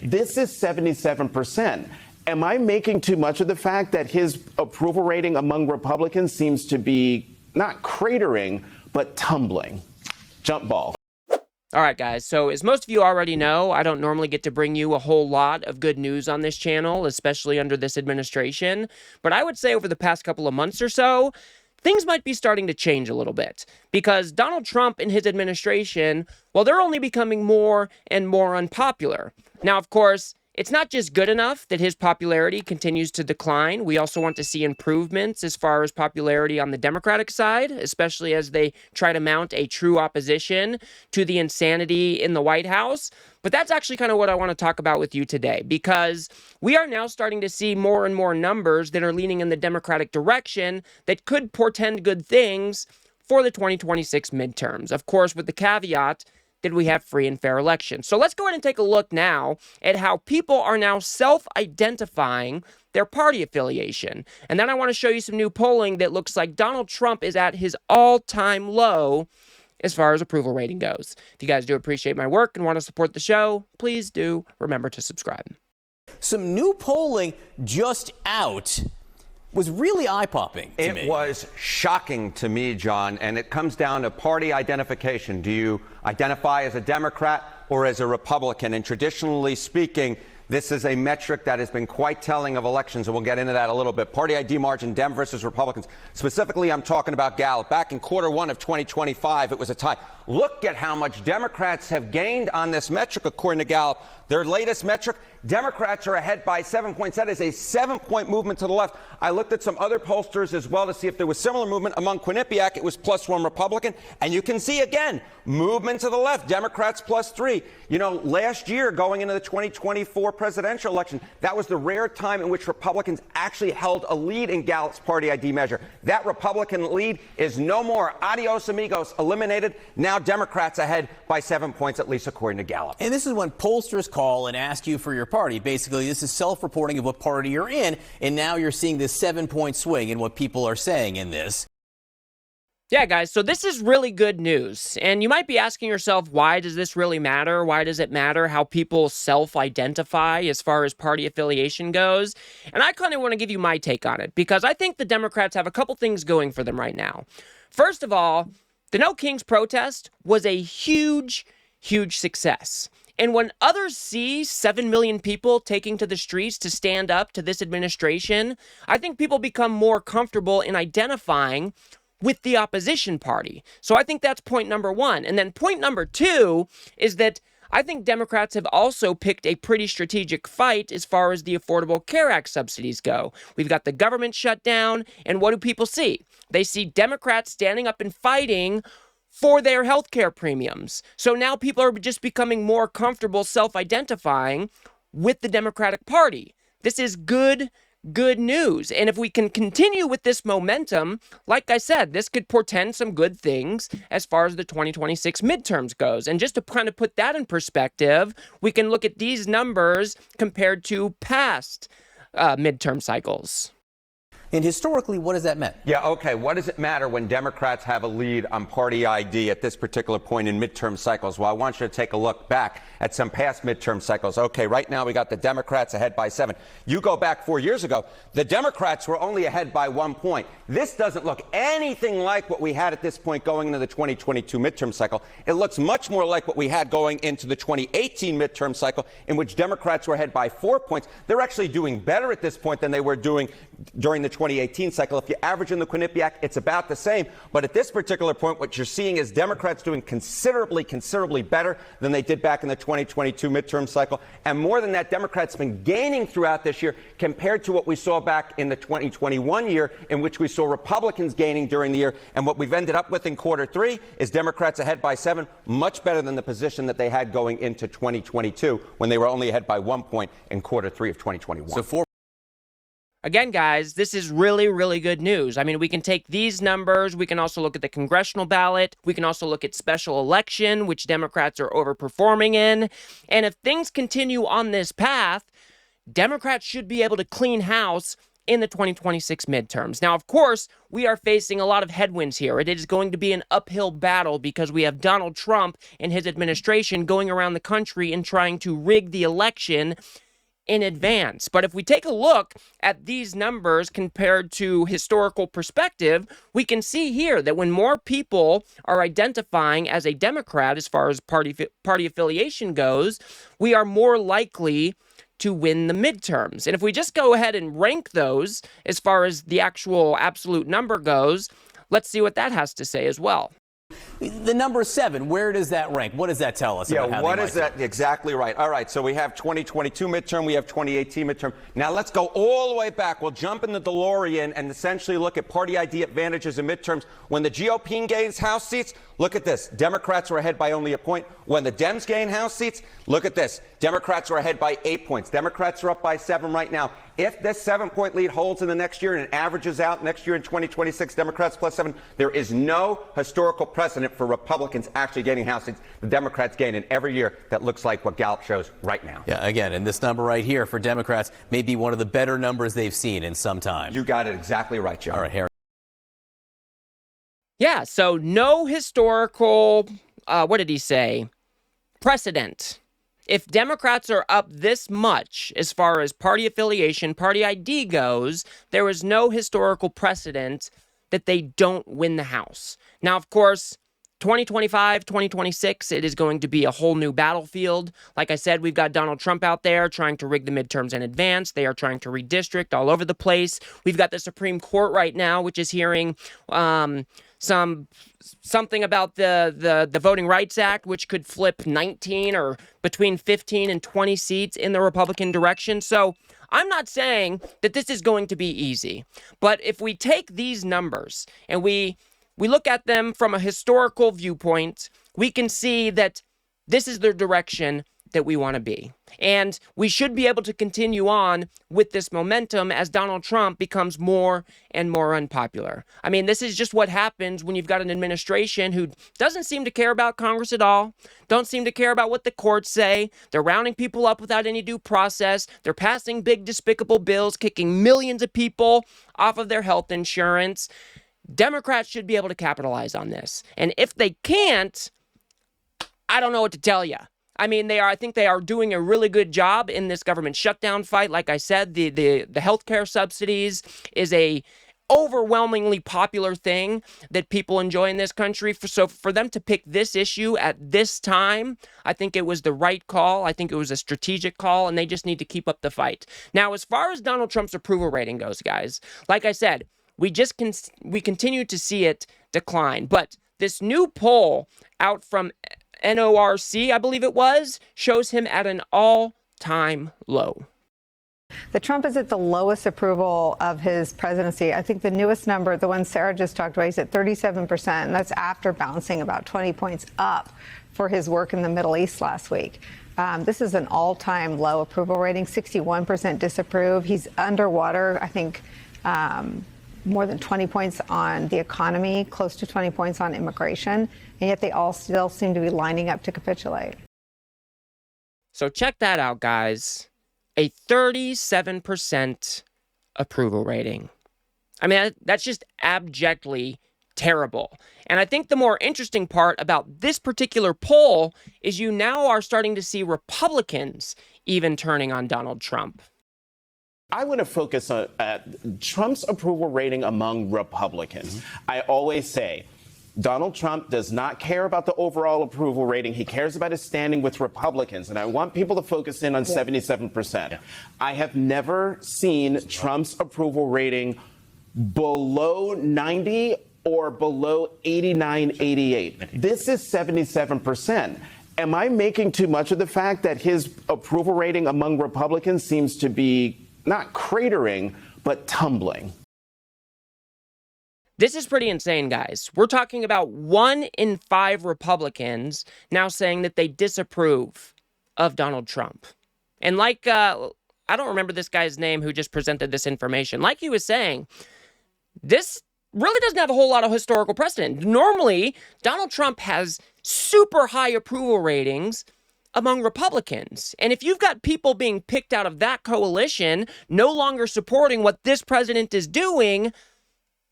This is 77%. Am I making too much of the fact that his approval rating among Republicans seems to be not cratering, but tumbling? Jump ball. All right, guys, so as most of you already know, I don't normally get to bring you a whole lot of good news on this channel, especially under this administration. But I would say over the past couple of months or so, things might be starting to change a little bit, because Donald Trump and his administration, well, they're only becoming more and more unpopular. Now, of course, it's not just good enough that his popularity continues to decline. We also want to see improvements as far as popularity on the Democratic side, especially as they try to mount a true opposition to the insanity in the White House. But that's actually kind of what I want to talk about with you today, because we are now starting to see more and more numbers that are leaning in the Democratic direction that could portend good things for the 2026 midterms. Of course, with the caveat that we have free and fair elections. So let's go ahead and take a look now at how people are now self-identifying their party affiliation. And then I want to show you some new polling that looks like Donald Trump is at his all-time low as far as approval rating goes. If you guys do appreciate my work and want to support the show, please do remember to subscribe. Some new polling just out was really eye-popping to me. It was shocking to me, John, and it comes down to party identification. Do you identify as a Democrat or as a Republican? And traditionally speaking, this is a metric that has been quite telling of elections, and we'll get into that a little bit. Party ID margin, Dem versus Republicans. Specifically, I'm talking about Gallup. Back in Q1 of 2025, it was a tie. Look at how much Democrats have gained on this metric, according to Gallup. Their latest metric, Democrats are ahead by 7 points. That is a 7-point movement to the left. I looked at some other pollsters as well to see if there was similar movement. Among Quinnipiac, it was +1 Republican. And you can see, again, movement to the left, Democrats +3. You know, last year, going into the 2024 presidential election, that was the rare time in which Republicans actually held a lead in Gallup's party ID measure. That Republican lead is no more. Adios, amigos, eliminated. Now Democrats ahead by 7 points, at least according to Gallup. And this is when pollsters call and ask you for your party. Basically, this is self-reporting of what party you're in, and now you're seeing this 7-point swing in what people are saying in this. Yeah, guys, so this is really good news. And you might be asking yourself, why does this really matter? Why does it matter how people self-identify as far as party affiliation goes? And I kind of want to give you my take on it, because I think the Democrats have a couple things going for them right now. First of all, the No Kings protest was a huge, huge success. And when others see 7 million people taking to the streets to stand up to this administration, I think people become more comfortable in identifying with the opposition party. So I think that's point number one. And then point number two is that I think Democrats have also picked a pretty strategic fight as far as the Affordable Care Act subsidies go. We've got the government shut down, and what do people see? They see Democrats standing up and fighting for their health care premiums. So now people are just becoming more comfortable self-identifying with the Democratic Party. This is good news. And if we can continue with this momentum, like I said, this could portend some good things as far as the 2026 midterms goes. And just to kind of put that in perspective, we can look at these numbers compared to past midterm cycles. And historically, what does that mean? Yeah, okay. What does it matter when Democrats have a lead on party ID at this particular point in midterm cycles? Well, I want you to take a look back at some past midterm cycles. Okay, right now we got the Democrats ahead by 7. You go back 4 years ago, the Democrats were only ahead by 1 point. This doesn't look anything like what we had at this point going into the 2022 midterm cycle. It looks much more like what we had going into the 2018 midterm cycle, in which Democrats were ahead by 4 points. They're actually doing better at this point than they were doing during the 2018 cycle. If you average in the Quinnipiac, it's about the same. But at this particular point, what you're seeing is Democrats doing considerably better than they did back in the 2022 midterm cycle. And more than that, Democrats have been gaining throughout this year compared to what we saw back in the 2021 year, in which we saw Republicans gaining during the year. And what we've ended up with in Q3 is Democrats ahead by 7, much better than the position that they had going into 2022, when they were only ahead by 1 point in Q3 of 2021. So Again, guys, this is really good news. I mean, we can take these numbers. We can also look at the congressional ballot. We can also look at special election, which Democrats are overperforming in. And if things continue on this path, Democrats should be able to clean house in the 2026 midterms. Now, of course, we are facing a lot of headwinds here. It is going to be an uphill battle because we have Donald Trump and his administration going around the country and trying to rig the election in advance. But if we take a look at these numbers compared to historical perspective, we can see here that when more people are identifying as a Democrat as far as party affiliation goes, we are more likely to win the midterms. And if we just go ahead and rank those as far as the actual absolute number goes, let's see what that has to say as well. The number 7, where does that rank? What does that tell us? Yeah, about how what they is might that? Exactly right. All right, so we have 2022 midterm, we have 2018 midterm. Now let's go all the way back. We'll jump in the DeLorean and essentially look at party ID advantages in midterms. When the GOP gains House seats, look at this. Democrats were ahead by only a point. When the Dems gain House seats, look at this. Democrats are ahead by 8 points. Democrats are up by 7 right now. If this 7-point lead holds in the next year and it averages out next year in 2026, Democrats plus 7, there is no historical precedent for Republicans actually gaining House seats. The Democrats gain in every year. That looks like what Gallup shows right now. Yeah, again, and this number right here for Democrats may be one of the better numbers they've seen in some time. You got it exactly right, Joe. All right, Harry. Yeah, so no historical, what did he say? Precedent. If Democrats are up this much as far as party affiliation, party ID goes, there is no historical precedent that they don't win the House. Now, of course, 2025, 2026, it is going to be a whole new battlefield. Like I said, we've got Donald Trump out there trying to rig the midterms in advance. They are trying to redistrict all over the place. We've got the Supreme Court right now, which is hearing something about the Voting Rights Act, which could flip 19 or between 15 and 20 seats in the Republican direction. So I'm not saying that this is going to be easy, but if we take these numbers and we look at them from a historical viewpoint, we can see that this is the direction that we want to be. And we should be able to continue on with this momentum as Donald Trump becomes more and more unpopular. I mean, this is just what happens when you've got an administration who doesn't seem to care about Congress at all, don't seem to care about what the courts say. They're rounding people up without any due process. They're passing big, despicable bills, kicking millions of people off of their health insurance. Democrats should be able to capitalize on this. And if they can't, I don't know what to tell you. I mean, I think they are doing a really good job in this government shutdown fight. Like I said, the healthcare subsidies is a overwhelmingly popular thing that people enjoy in this country. So for them to pick this issue at this time, I think it was the right call. I think it was a strategic call, and they just need to keep up the fight. Now, as far as Donald Trump's approval rating goes, guys, like I said, we continue to see it decline. But this new poll out from NORC, I believe it was, shows him at an all-time low. The Trump is at the lowest approval of his presidency. I think the newest number, the one Sarah just talked about, he's at 37%, and that's after bouncing about 20 points up for his work in the Middle East last week. This is an all-time low approval rating, 61% disapprove. He's underwater, I think, more than 20 points on the economy, close to 20 points on immigration, and yet they all still seem to be lining up to capitulate. So check that out, guys. A 37% approval rating. I mean, that's just abjectly terrible. And I think the more interesting part about this particular poll is you now are starting to see Republicans even turning on Donald Trump. I want to focus on Trump's approval rating among Republicans. I always say Donald Trump does not care about the overall approval rating. He cares about his standing with Republicans. And I want people to focus in on 77%. Yeah. I have never seen Trump's approval rating below 90 or below 89, 88. This is 77%. Am I making too much of the fact that his approval rating among Republicans seems to be not cratering, but tumbling? This is pretty insane, guys. We're talking about 1 in 5 Republicans now saying that they disapprove of Donald Trump. And like, I don't remember this guy's name who just presented this information. Like he was saying, this really doesn't have a whole lot of historical precedent. Normally, Donald Trump has super high approval ratings among Republicans. And if you've got people being picked out of that coalition, no longer supporting what this president is doing,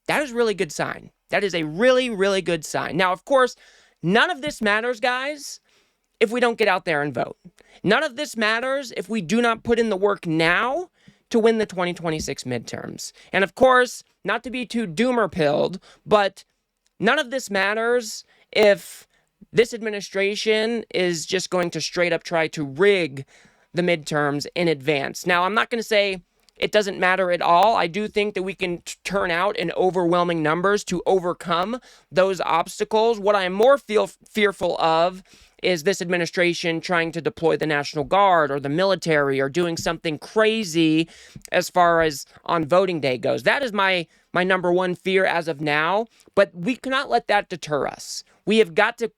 that is a really good sign. That is a really, really good sign. Now, of course, none of this matters, guys, if we don't get out there and vote. None of this matters if we do not put in the work now to win the 2026 midterms. And of course, not to be too doomer-pilled, but none of this matters if this administration is just going to straight up try to rig the midterms in advance. Now, I'm not going to say it doesn't matter at all. I do think that we can turn out in overwhelming numbers to overcome those obstacles. What I am more fearful of is this administration trying to deploy the National Guard or the military or doing something crazy as far as on voting day goes. That is my number one fear as of now, but we cannot let that deter us. We have got to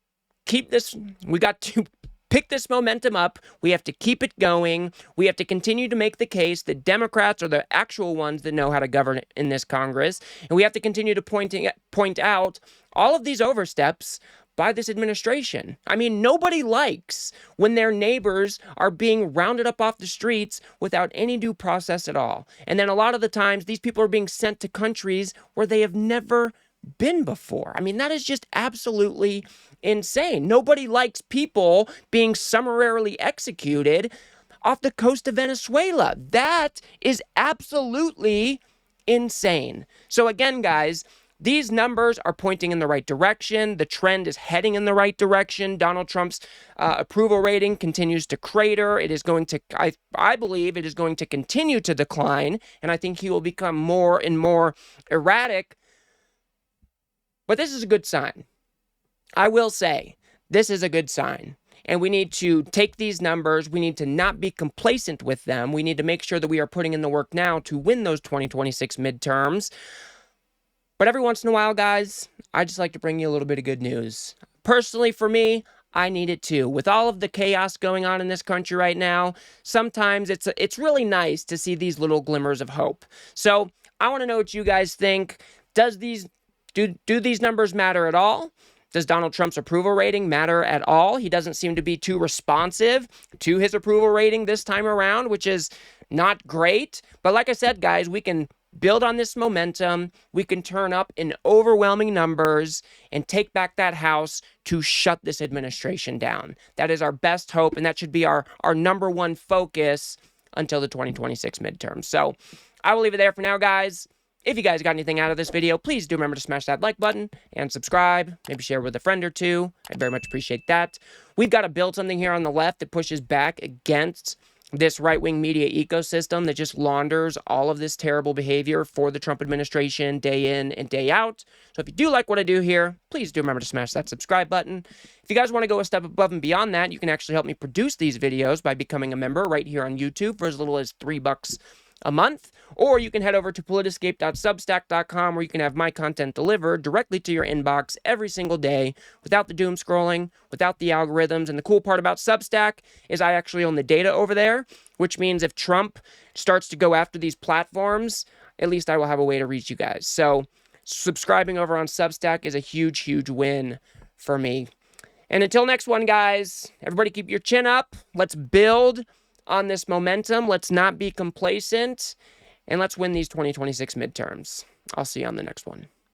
keep this, we got to pick this momentum up. We have to keep it going. We have to continue to make the case that Democrats are the actual ones that know how to govern in this Congress. And we have to continue to point out all of these oversteps by this administration. I mean, nobody likes when their neighbors are being rounded up off the streets without any due process at all. And then a lot of the times, these people are being sent to countries where they have never been before. I mean, that is just absolutely insane. Nobody likes people being summarily executed off the coast of Venezuela. That is absolutely insane. So again, guys, these numbers are pointing in the right direction. The trend is heading in the right direction. Donald Trump's approval rating continues to crater. It is going to, I believe it is going to continue to decline, and I think he will become more and more erratic. But this is a good sign. I will say, this is a good sign. And we need to take these numbers. We need to not be complacent with them. We need to make sure that we are putting in the work now to win those 2026 midterms. But every once in a while, guys, I just like to bring you a little bit of good news. Personally, for me, I need it too. With all of the chaos going on in this country right now, sometimes it's really nice to see these little glimmers of hope. So I want to know what you guys think. Do these numbers matter at all? Does Donald Trump's approval rating matter at all? He doesn't seem to be too responsive to his approval rating this time around, which is not great. But like I said, guys, we can build on this momentum. We can turn up in overwhelming numbers and take back that House to shut this administration down. That is our best hope, and that should be our number one focus until the 2026 midterms. So I will leave it there for now, guys. If you guys got anything out of this video, please do remember to smash that like button and subscribe. Maybe share with a friend or two. I'd very much appreciate that. We've got to build something here on the left that pushes back against this right-wing media ecosystem that just launders all of this terrible behavior for the Trump administration day in and day out. So if you do like what I do here, please do remember to smash that subscribe button. If you guys want to go a step above and beyond that, you can actually help me produce these videos by becoming a member right here on YouTube for as little as $3 a month, or you can head over to politiscape.substack.com where you can have my content delivered directly to your inbox every single day without the doom scrolling, without the algorithms. And the cool part about Substack is I actually own the data over there, which means if Trump starts to go after these platforms, at least I will have a way to reach you guys. So subscribing over on Substack is a huge, huge win for me. And until next one, guys, everybody keep your chin up. Let's build on this momentum. Let's not be complacent, and let's win these 2026 midterms. I'll see you on the next one.